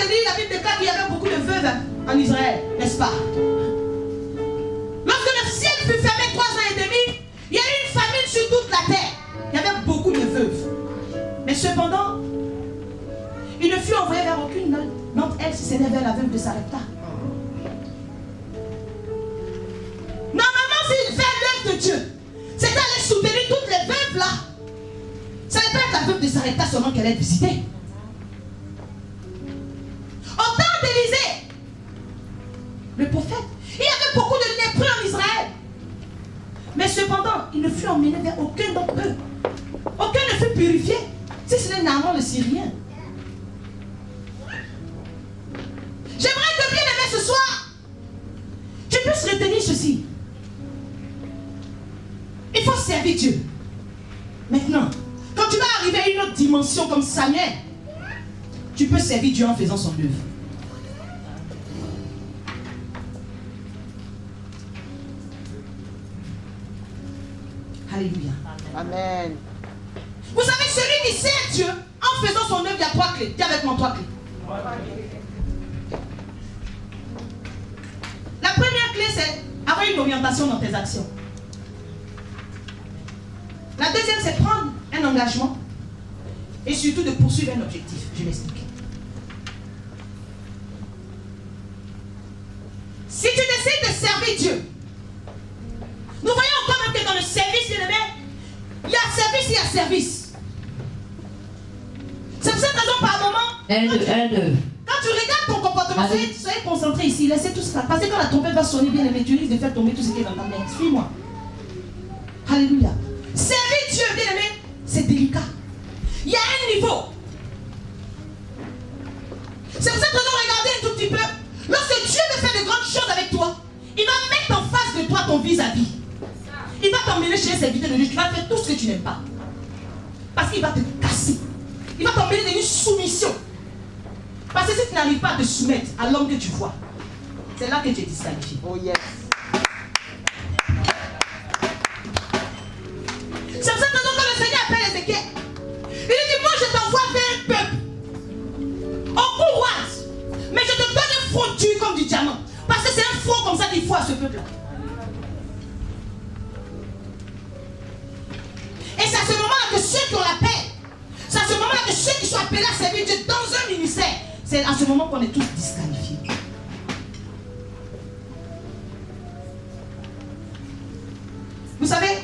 S1: d'Élie, la Bible déclare qu'il y avait beaucoup de veuves en Israël, n'est-ce pas? Lorsque le ciel fut fermé 3 ans et demi, il y a eu une famine sur toute la terre. Il y avait beaucoup de veuves. Mais cependant, il ne fut envoyé vers aucune d'entre elles si ce n'est vers la veuve de Sarepta. Normalement, s'il fait l'œuvre de Dieu, c'est d'aller soutenir toutes les veuves là. Ça n'est pas être la veuve de Sarepta seulement qu'elle est visitée. Au temps d'Élisée, le prophète, il y avait beaucoup de lépreux en Israël. Mais cependant, il ne fut emmené vers aucun d'entre eux. Aucun ne fut purifié, si ce n'est Naaman le Syrien. J'aimerais que bien aimé ce soir, tu puisses retenir ceci. Il faut servir Dieu. Maintenant, quand tu vas arriver à une autre dimension comme Samuel, tu peux servir Dieu en faisant son œuvre. Alléluia.
S5: Amen.
S1: Vous savez, celui qui sert Dieu en faisant son œuvre, il y a 3 clés. Dis avec moi 3 clés. La première clé, c'est avoir une orientation dans tes actions. La deuxième, c'est prendre un engagement et surtout de poursuivre un objectif. Je m'explique. Si tu décides de servir Dieu, nous voyons encore même que dans le service, il y a service, il y a service. C'est pour cette raison, par moment, quand tu regardes ton comportement, soyez concentrés ici, laissez tout ça. Parce que quand la trompette va sonner, bien aimé, tu risques de faire tomber tout ce qui est dans ta main. Suis-moi. Alléluia. Servir Dieu, bien aimé, c'est délicat. Il y a un niveau. C'est pour cette raison, regardez un tout petit peu. Lorsque Dieu veut faire de grandes choses avec toi, il va mettre en face de toi ton vis-à-vis. Il va t'emmener chez un serviteur de Dieu. Tu vas faire tout ce que tu n'aimes pas. Parce qu'il va te casser. Il va t'emmener dans une soumission. Parce que si tu n'arrives pas à te soumettre à l'homme que tu vois, c'est là que tu es disqualifié.
S5: Oh yes.
S1: C'est pour cette raison que le Seigneur appelle Ézéchiel. Il dit, moi je t'envoie vers un peuple au courroie, mais je te donne un front dur comme du diamant. Parce que c'est un front comme ça qu'il faut à ce peuple-là. Et c'est à ce moment-là que ceux qui ont la paix, c'est à ce moment-là que ceux qui sont appelés à servir Dieu dans un ministère, c'est à ce moment qu'on est tous disqualifiés. Vous savez,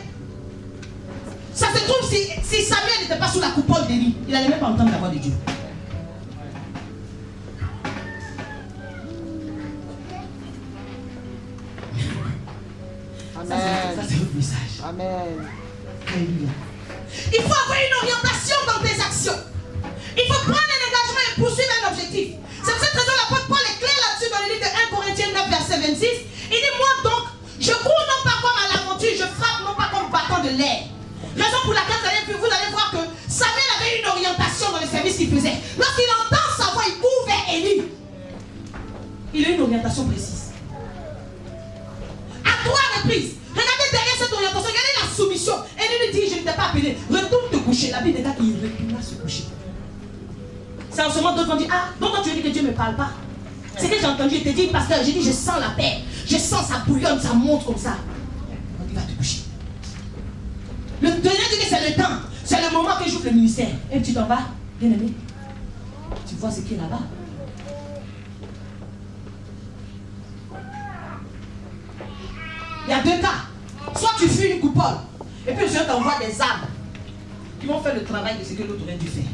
S1: ça se trouve si Samuel n'était pas sous la coupole d'Élie, il n'allait même pas entendre la voix de Dieu.
S5: Amen.
S1: Ça c'est votre message.
S5: Amen.
S1: Alléluia. Il faut avoir une orientation dans tes actions. Il faut prendre un engagement et poursuivre un objectif. C'est pour cette raison l'apôtre Paul est clair là-dessus dans le livre de 1 Corinthiens 9 verset 26. Il dit, moi donc, je cours non pas comme à l'aventure, je frappe non pas comme battant de l'air. Raison pour laquelle vous allez voir que Samuel avait une orientation dans le service qu'il faisait. Lorsqu'il entend sa voix, il court vers Élie. Il a une orientation précise. À 3 reprises, regardez derrière cette orientation, regardez la soumission. Élie lui dit, je ne t'ai pas appelé, retourne te coucher. La Bible déclare qu'il retourna se coucher. C'est en ce moment d'autres vont dire, ah, donc quand tu dis que Dieu ne me parle pas. C'est que j'ai entendu, il te dit, pasteur, j'ai dit, je sens la paix. Je sens ça bouillonne, ça monte comme ça. On dit, va te coucher. Le Seigneur dit que c'est le temps, c'est le moment que j'ouvre le ministère. Et tu t'en vas, bien aimé. Tu vois ce qui est là-bas. Il y a 2 cas. Soit tu fuis une coupole, et puis le Seigneur t'envoie des âmes qui vont faire le travail de ce que l'autre aurait dû faire.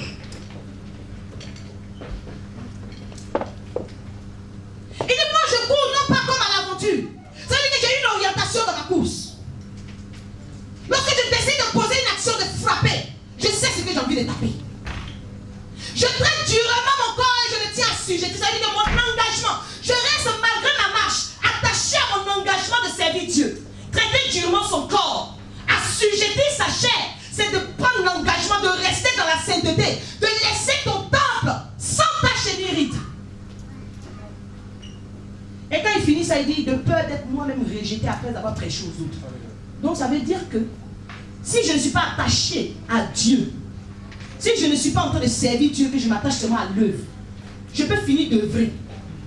S1: Il dit, moi je cours non pas comme à l'aventure. Ça veut dire que j'ai une orientation dans ma course. Lorsque je décide de poser une action, de frapper, je sais ce que j'ai envie de taper. Je traite durement mon corps et je le tiens assujetti. Ça veut dire que mon engagement, je reste malgré ma marche attaché à mon engagement de servir Dieu. Traiter durement son corps, assujettir sa chair, c'est de prendre l'engagement de rester dans la sainteté, de laisser ton temple sans tache ni ride. Et quand il finit ça, il dit, de peur d'être moi-même rejeté après avoir prêché aux autres. Donc ça veut dire que si je ne suis pas attaché à Dieu, si je ne suis pas en train de servir Dieu, que je m'attache seulement à l'œuvre, je peux finir d'œuvrer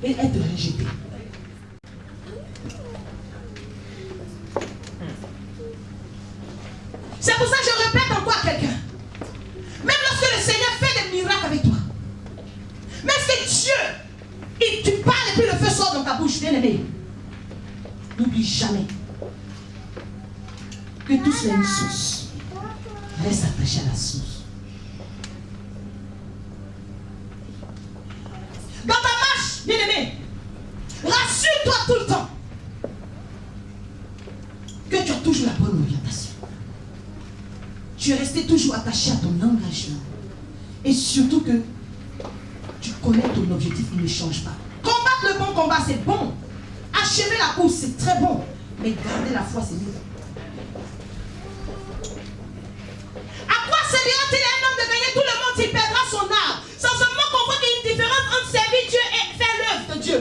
S1: et être rejeté. C'est pour ça que je répète encore à quelqu'un. Même lorsque le Seigneur fait des miracles avec toi, même si Dieu, tu parles et puis le feu sort dans ta bouche, bien aimé, n'oublie jamais que tout cela est une source. Reste attaché à la source. Dans ta marche, bien aimé, rassure-toi tout le temps que tu as toujours la bonne orientation. Tu es resté toujours attaché à ton engagement. Et surtout que tu connais ton objectif, il ne change pas. Combattre le bon combat, c'est bon. Achever la course, c'est très bon. Mais garder la foi, c'est mieux. À quoi servira-t-il à un homme de gagner tout le monde s'il perdra son âme? Sans seulement qu'on voit qu'il y a une différence entre servir Dieu et faire l'œuvre de Dieu.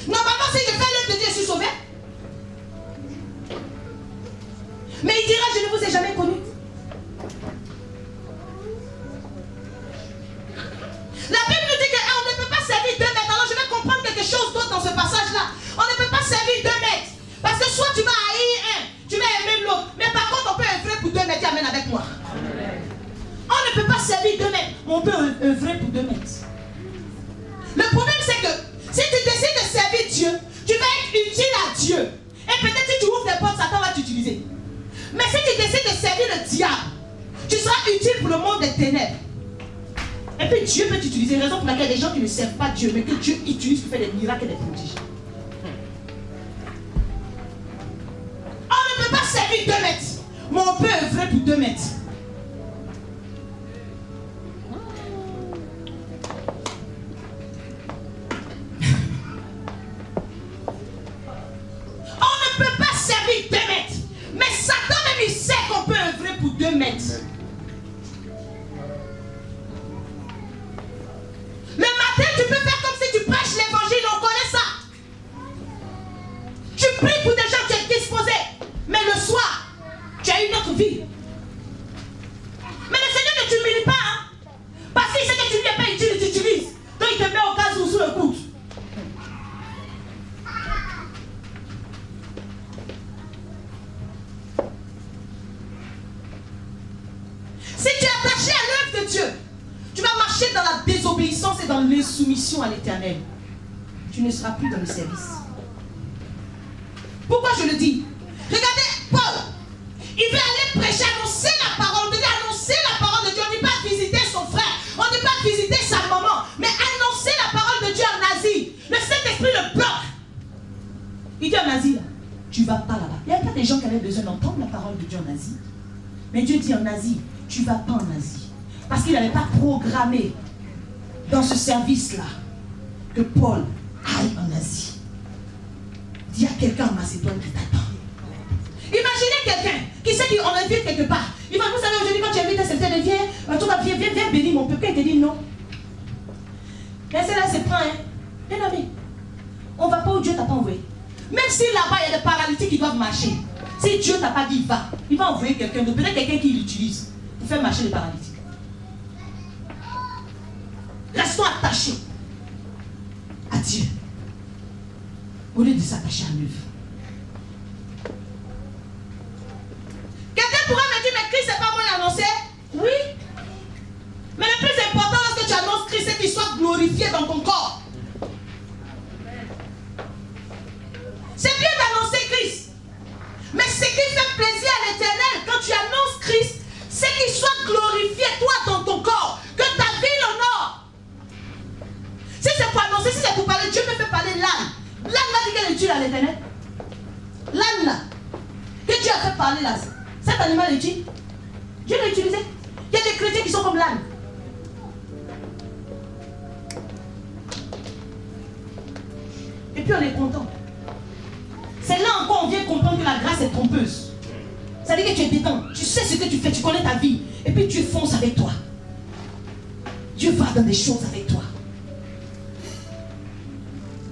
S1: Normalement, si je fais l'œuvre de Dieu, je suis sauvé. Mais il dira, je ne vous ai jamais connu. La Bible nous dit qu'on ne peut pas servir 2 mètres. Alors je vais comprendre quelque chose d'autre dans ce passage-là. On ne peut pas servir 2 mètres. Parce que soit tu vas haïr un, tu vas aimer l'autre. Mais par contre, on peut œuvrer pour 2 mètres. Amène avec moi. On ne peut pas servir 2 mètres. Mais on peut œuvrer pour 2 mètres. Le problème, c'est que si tu décides de servir Dieu, tu vas être utile à Dieu. Et peut-être si tu ouvres des portes, Satan va t'utiliser. Mais si tu décides de servir le diable, tu seras utile pour le monde des ténèbres. Et puis Dieu peut t'utiliser. Raison pour laquelle il y a des gens qui ne servent pas Dieu, mais que Dieu utilise pour faire des miracles et des prodiges. On ne peut pas servir 2 mètres, mais on peut œuvrer pour 2 mètres. On ne peut pas servir 2 mètres. Mais Satan même il sait qu'on peut œuvrer pour 2 mètres. Le matin tu peux faire comme si tu prêches l'évangile, on connaît ça. Tu pries pour des gens, tu es disposé. Mais le soir, tu as une autre vie. Mais le Seigneur ne t'humilie pas. Hein? Parce qu'il sait que tu ne lui es pas utile, il t'utilise. Donc il te met au cas où sous le coude. Si tu es attaché à l'œuvre de Dieu, tu vas marcher dans la désobéissance et dans l'insoumission à l'Éternel. Tu ne seras plus dans le service. Pourquoi je le dis? Regardez, Paul, il veut aller prêcher, annoncer la parole. On dit annoncer la parole de Dieu. On ne dit pas visiter son frère, on ne dit pas visiter sa maman, mais annoncer la parole de Dieu en Asie. Le Saint-Esprit le bloque. Il dit en Asie, là, tu ne vas pas là-bas. Il n'y a pas des gens qui avaient besoin d'entendre la parole de Dieu en Asie. Mais Dieu dit en Asie, tu ne vas pas en Asie. Parce qu'il n'avait pas programmé dans ce service-là que Paul aille en Asie. Dis à quelqu'un en Macédoine qui t'attend. Imaginez quelqu'un qui sait qu'on invite quelque part. Il va, vous savez, aujourd'hui quand tu invites quelqu'un, viens bénir mon peuple. Il te dit non. Mais c'est là, c'est prêt, hein. Bien aimé. On ne va pas où Dieu t'a pas envoyé. Même si là-bas, il y a des paralytiques qui doivent marcher. Si Dieu t'a pas dit va, il va envoyer quelqu'un d'autre. Peut-être quelqu'un qui l'utilise pour faire marcher les paralytiques. Restons attachés à Dieu au lieu de s'attacher à l'œuvre. Quelqu'un pourrait me dire, mais Christ, c'est pas moi l'annoncer? Oui. Mais le plus important lorsque tu annonces Christ, c'est qu'il soit glorifié dans ton corps. C'est bien d'annoncer Christ. Mais ce qui fait plaisir à l'Éternel quand tu annonces Christ, c'est qu'il soit glorifié, toi, dans ton corps. Que ta vie l'honore. Si c'est pour annoncer, si c'est pour parler, Dieu me fait parler l'âne. L'âne m'a dit qu'elle est utile à l'Éternel. L'âne là, que Dieu a fait parler là, cet animal est utile. Dieu l'a utilisé. Il y a des chrétiens qui sont comme l'âne. Et puis on est content. C'est là encore on vient comprendre que la grâce est trompeuse. Ça veut dire que tu es détente. Tu sais ce que tu fais, tu connais ta vie. Et puis Dieu fonce avec toi. Dieu va dans des choses avec toi.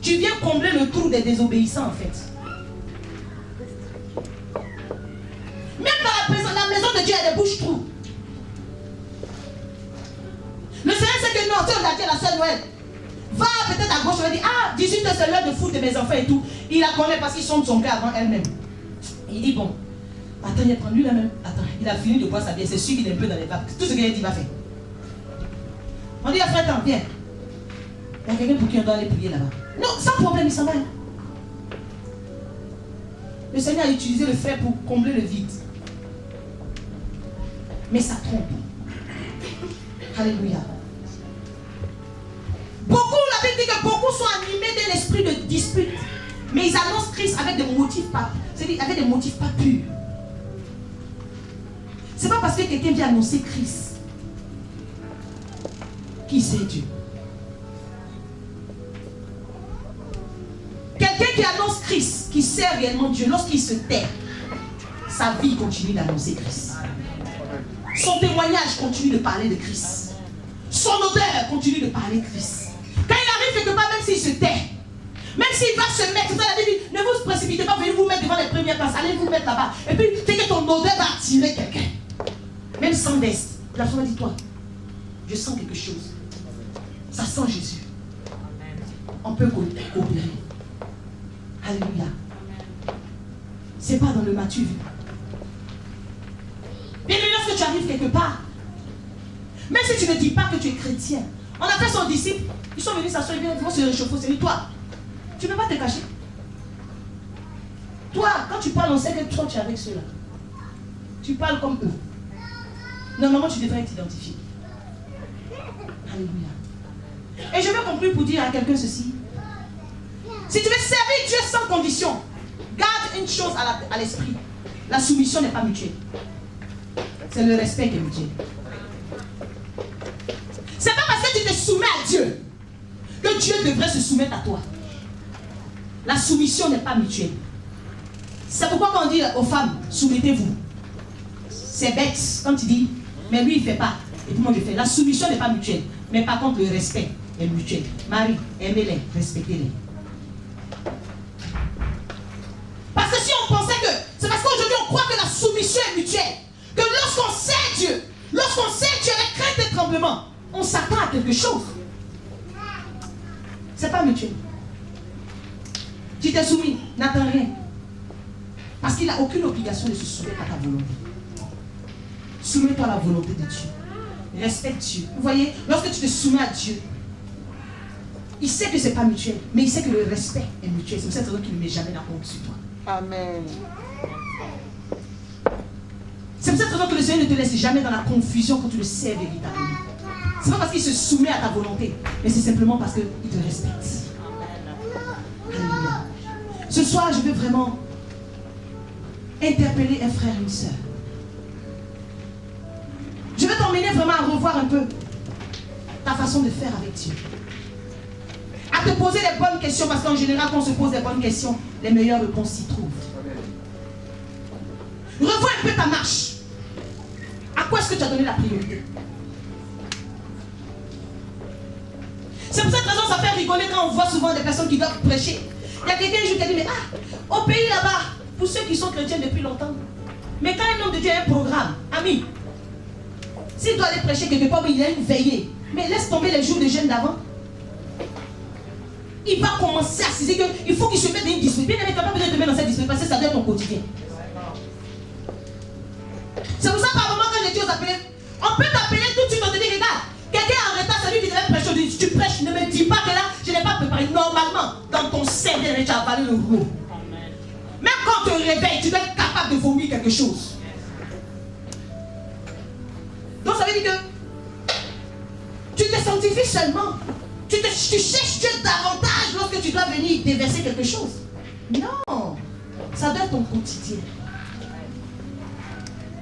S1: Tu viens combler le trou des désobéissants en fait. Même dans la maison de Dieu, il y a des bouches-trous. Le Seigneur sait tu on a dit à la sœur Noël, va peut-être à gauche, on va dire, ah, 18h c'est l'heure de foot de mes enfants et tout. Il la connaît parce qu'il chante son cœur avant elle-même. Il dit, bon, attends, il a pris lui là même. Attends, il a fini de boire sa bière, c'est sûr qu'il est un peu dans les vagues. Tout ce qu'il a dit, il va faire. On dit, frère, attends, viens. Il y a quelqu'un pour qui on doit aller prier là-bas. Non, sans problème, il s'en va. Le Seigneur a utilisé le frère pour combler le vide. Mais ça trompe. Alléluia. Beaucoup, la Bible dit que beaucoup sont animés d'un esprit de dispute. Mais ils annoncent Christ avec des motifs pas, c'est-à-dire avec des motifs pas purs. C'est pas parce que quelqu'un vient annoncer Christ qui sait Dieu. Quelqu'un qui annonce Christ, qui sert réellement Dieu, lorsqu'il se tait, sa vie continue d'annoncer Christ. Son témoignage continue de parler de Christ. Son odeur continue de parler de Christ. Quand il arrive quelque part, même s'il se tait, même s'il va se mettre, la Bible dit, ne vous précipitez pas, venez vous mettre devant les premières places, allez vous mettre là-bas. Et puis, dès que ton odeur va attirer quelqu'un, même sans veste, la femme dit, toi, je sens quelque chose. Ça sent Jésus. On peut coopérer. Alléluia. C'est pas dans le matu. Bien lorsque tu arrives quelque part, même si tu ne dis pas que tu es chrétien, on a fait son disciple, ils sont venus s'asseoir, ils vont se réchauffer, c'est lui, toi. Tu ne peux pas te cacher. Toi, quand tu parles, on sait que toi, tu es avec ceux-là. Tu parles comme eux. Normalement, tu devrais t'identifier. Alléluia. Et je veux conclure pour dire à quelqu'un ceci. Si tu veux servir Dieu sans condition, garde une chose à l'esprit. La soumission n'est pas mutuelle. C'est le respect qui est mutuel. C'est pas parce que tu te soumets à Dieu que Dieu devrait se soumettre à toi. La soumission n'est pas mutuelle. C'est pourquoi quand on dit aux femmes, soumettez-vous. C'est bête quand tu dis, mais lui il ne fait pas. Et puis moi je fais. La soumission n'est pas mutuelle. Mais par contre le respect est mutuel. Marie, aimez-les, respectez-les. Parce que si on pensait que, c'est parce qu'aujourd'hui on croit que la soumission est mutuelle. Que lorsqu'on sait Dieu avec crainte et tremblement, on s'attend à quelque chose. C'est pas mutuel. Tu t'es soumis, n'attends rien. Parce qu'il n'a aucune obligation de se soumettre à ta volonté. Soumets-toi à la volonté de Dieu. Respecte Dieu. Vous voyez, lorsque tu te soumets à Dieu, il sait que ce n'est pas mutuel, mais il sait que le respect est mutuel. C'est pour cette raison qu'il ne met jamais la honte sur toi.
S5: Amen.
S1: C'est pour cette raison que le Seigneur ne te laisse jamais dans la confusion quand tu le sais véritablement. Ce n'est pas parce qu'il se soumet à ta volonté, mais c'est simplement parce qu'il te respecte. Alléluia. Ce soir, je veux vraiment interpeller un frère et une sœur. Je veux t'emmener vraiment à revoir un peu ta façon de faire avec Dieu. À te poser les bonnes questions, parce qu'en général, quand on se pose les bonnes questions, les meilleures réponses s'y trouvent. Revois un peu ta marche. À quoi est-ce que tu as donné la priorité? C'est pour cette raison que ça fait rigoler quand on voit souvent des personnes qui doivent prêcher. Il y a quelqu'un qui a dit, mais au pays là-bas, pour ceux qui sont chrétiens depuis longtemps, mais quand un homme de Dieu a un programme, ami, s'il doit aller prêcher quelque part, il a une veillée, mais laisse tomber les jours de jeûne d'avant. Il va commencer à saisir qu'il faut qu'il se mette dans une discipline. Bien, il n'est pas besoin de te mettre dans cette discipline parce que ça doit être ton quotidien. C'est pour ça par moment quand je dis aux appelés, on peut t'appeler tout de suite, on te dit, regarde, quelqu'un est en retard, c'est lui qui devait prêcher. Je dis, tu prêches, ne me dis pas que là, je n'ai pas préparé. Normalement, dans ton cerveau, tu as avalé le rouleau. Même quand tu te réveilles, tu dois être capable de vomir quelque chose. Donc ça veut dire que tu te sanctifies seulement. Tu cherches Dieu davantage lorsque tu dois venir déverser quelque chose. Non, ça doit être ton quotidien.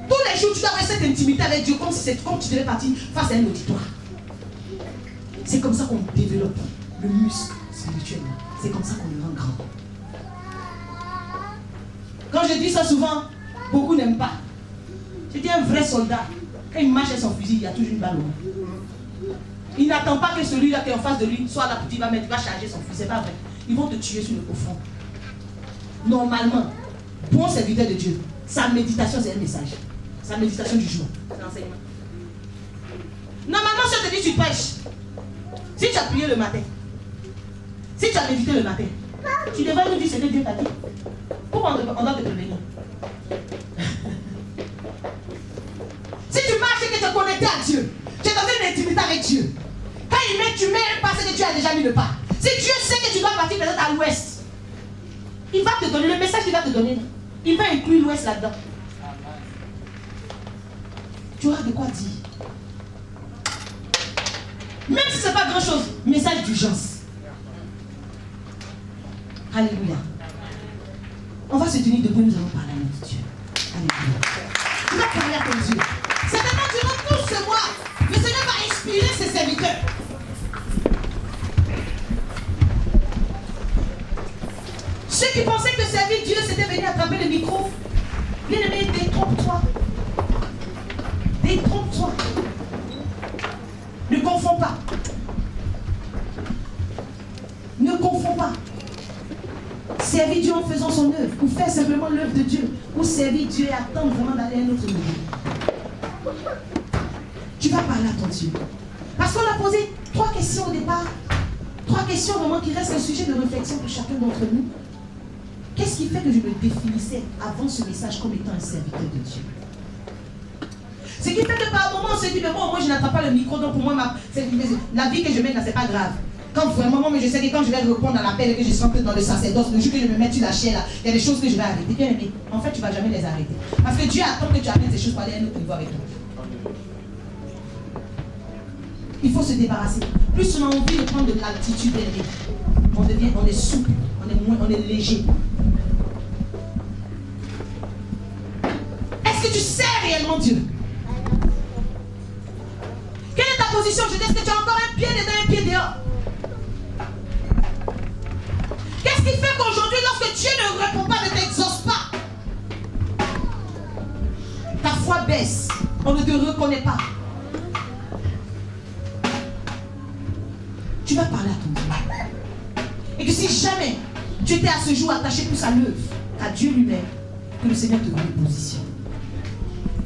S1: Tous les jours, tu dois avoir cette intimité avec Dieu comme tu devais partir face à un auditoire. C'est comme ça qu'on développe le muscle spirituellement. C'est comme ça qu'on le rend grand. Quand je dis ça souvent, beaucoup n'aiment pas. Je dis un vrai soldat, quand il marche avec son fusil, il y a toujours une balle au bout. Il n'attend pas que celui-là qui est en face de lui soit là pour dire, il va charger son fusil. C'est pas vrai. Ils vont te tuer sur le profond. Normalement, bon serviteur de Dieu, sa méditation c'est un message. Sa méditation du jour, c'est l'enseignement. Normalement, si on te dit tu prêches, Si tu as prié le matin, si tu as médité le matin, tu devrais nous dire ce que Dieu t'a dit. Pourquoi on doit te prévenir? Si tu marches et que tu es connecté à Dieu, tu es dans une intimité avec Dieu. Quand il met, tu mets un pas, c'est que tu as déjà mis le pas. Si Dieu sait que tu dois partir peut-être à l'ouest, il va te donner le message qu'il va te donner. Il va inclure l'ouest là-dedans. Tu auras de quoi dire. Même si ce n'est pas grand-chose, message d'urgence. Alléluia. On va se tenir debout, nous allons parler à notre Dieu. Alléluia. On va parler à ton Dieu. Certainement, durant tout ce mois, le Seigneur va inspirer ses serviteurs. Ceux qui pensaient que servir Dieu, c'était venir attraper le micro. Bien aimé, détrompe-toi. Détrompe-toi. Ne confonds pas. Ne confonds pas. Servir Dieu en faisant son œuvre, ou faire simplement l'œuvre de Dieu, ou servir Dieu et attendre vraiment d'aller à un autre niveau. Tu vas parler à ton Dieu. Parce qu'on a posé 3 questions au départ. 3 questions vraiment qui restent un sujet de réflexion pour chacun d'entre nous. Qu'est-ce qui fait que je me définissais avant ce message comme étant un serviteur de Dieu? Ce qui fait que par moment on se dit, mais bon, moi je n'attrape pas le micro, donc pour moi, la vie que je mène là, c'est pas grave. Quand vraiment, mais je sais que quand je vais répondre à l'appel et que je sens que dans le sacerdoce, le jour que je me mets sur la chair là, il y a des choses que je vais arrêter. Bien aimé, en fait, tu ne vas jamais les arrêter. Parce que Dieu attend que tu arrêtes ces choses pour aller à un autre niveau avec toi. Il faut se débarrasser. Plus on a envie de prendre de l'altitude élevée, on est souple, on est léger. Est-ce que tu sais réellement Dieu? Quelle est ta position? Je dis, est-ce que tu as encore un pied dedans, un pied dehors? Qu'est-ce qui fait qu'aujourd'hui, lorsque Dieu ne répond pas, ne t'exauce pas, ta foi baisse, on ne te reconnaît pas? Tu vas parler à ton Dieu. Et que si jamais tu étais à ce jour attaché plus à l'œuvre, à Dieu lui-même, que le Seigneur te repositionne.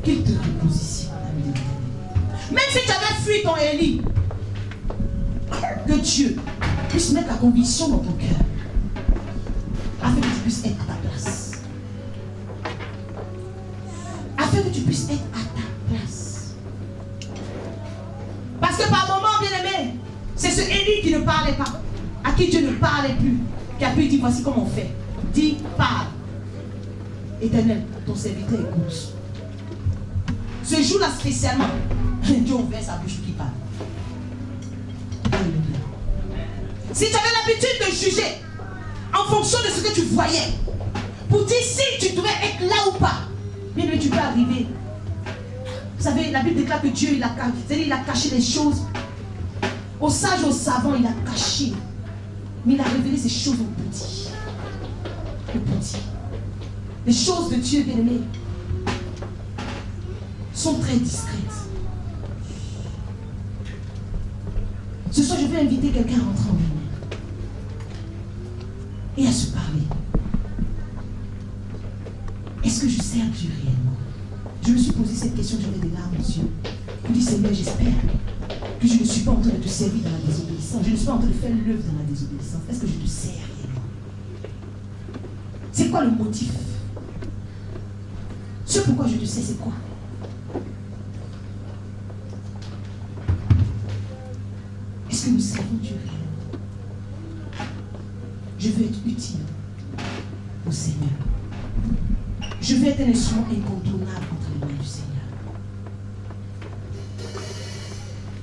S1: Qu'il te repositionne. Même si tu avais fui ton Élie, que Dieu puisse mettre la conviction dans ton cœur, afin que tu puisses être à ta place. Afin que tu puisses être à ta place. Parce que par moment, bien aimé, c'est ce Élie qui ne parlait pas, à qui Dieu ne parlait plus, qui a pu dire, voici comment on fait. Dis, parle. Éternel, ton serviteur écoute. Ce jour-là spécialement, Dieu ouvert sa bouche qui parle. Alléluia. Si tu avais l'habitude de juger en fonction de ce que tu voyais, pour dire si tu devais être là ou pas, bien tu peux arriver. Vous savez, la Bible déclare que Dieu, il a caché les choses. Aux sages, aux savants, il a caché. Mais il a révélé ces choses aux petits. Aux petits. Les choses de Dieu, bien aimé, sont très discrètes. Ce soir, je vais inviter quelqu'un à rentrer en lumière et à se parler. Est-ce que je sers Dieu réellement? Je me suis posé cette question, j'avais des larmes aux yeux. Je me dis, Seigneur, j'espère que je ne suis pas en train de te servir dans la désobéissance. Je ne suis pas en train de faire l'œuvre dans la désobéissance. Est-ce que je te sers réellement? C'est quoi le motif? Ce pourquoi je te sais, c'est quoi? Est-ce que nous servons Dieu réellement? Je veux être utile au Seigneur. Je veux être un instrument incontournable entre les mains du Seigneur.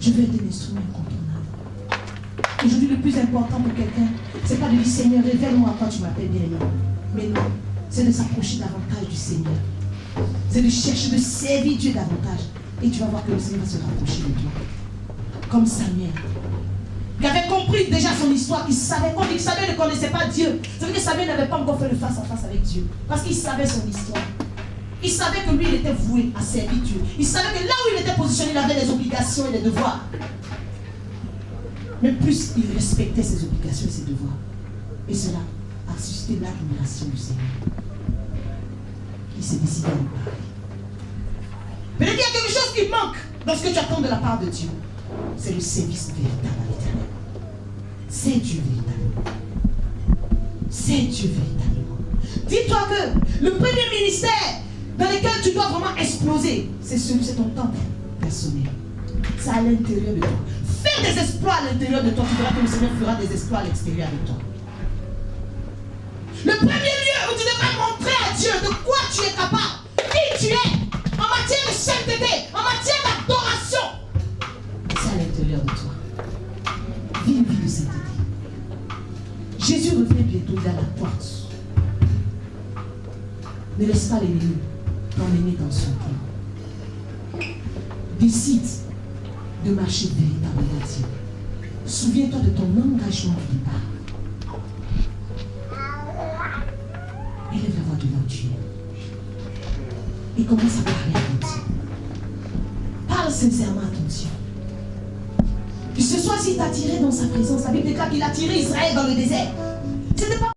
S1: Je veux être un instrument incontournable. Aujourd'hui, le plus important pour quelqu'un, c'est pas de dire Seigneur, révèle-moi quand tu m'appelles bien aimé. Mais non, c'est de s'approcher davantage du Seigneur. C'est de chercher de servir Dieu davantage. Et tu vas voir que le Seigneur va se rapprocher de toi. Comme Samuel, qui avait compris déjà son histoire, qui savait, quand il savait, ne connaissait pas Dieu. Ça veut dire que Samuel n'avait pas encore fait le face à face avec Dieu. Parce qu'il savait son histoire. Il savait que lui, il était voué à servir Dieu. Il savait que là où il était positionné, il avait des obligations et des devoirs. Mais plus il respectait ses obligations et ses devoirs. Et cela a suscité l'admiration du Seigneur. Il s'est décidé à nous parler. Mais il y a quelque chose qui manque dans ce que tu attends de la part de Dieu. C'est le service véritable à l'Éternel. C'est Dieu véritablement. C'est Dieu véritablement. Dis-toi que le premier ministère dans lequel tu dois vraiment exploser, c'est ton temple personnel. C'est à l'intérieur de toi. Fais des exploits à l'intérieur de toi, tu verras que le Seigneur fera des exploits à l'extérieur de toi. Le premier lieu où tu devrais montrer à Dieu de quoi tu es capable, qui tu es, en matière de sainteté, en matière d'adoration, c'est à l'intérieur de toi. Vis une vie de sainteté. Jésus revient bientôt, il est à la porte. Ne laisse pas l'ennemi t'emmener dans son plan. Décide de marcher véritablement à Dieu. Souviens-toi de ton engagement du départ. Élève la voix devant Dieu. Et commence à parler à Dieu. Parle sincèrement à ton Dieu. Que ce soit s'il t'a tiré dans sa présence, la Bible déclare qu'il a tiré Israël dans le désert. Ce n'est pas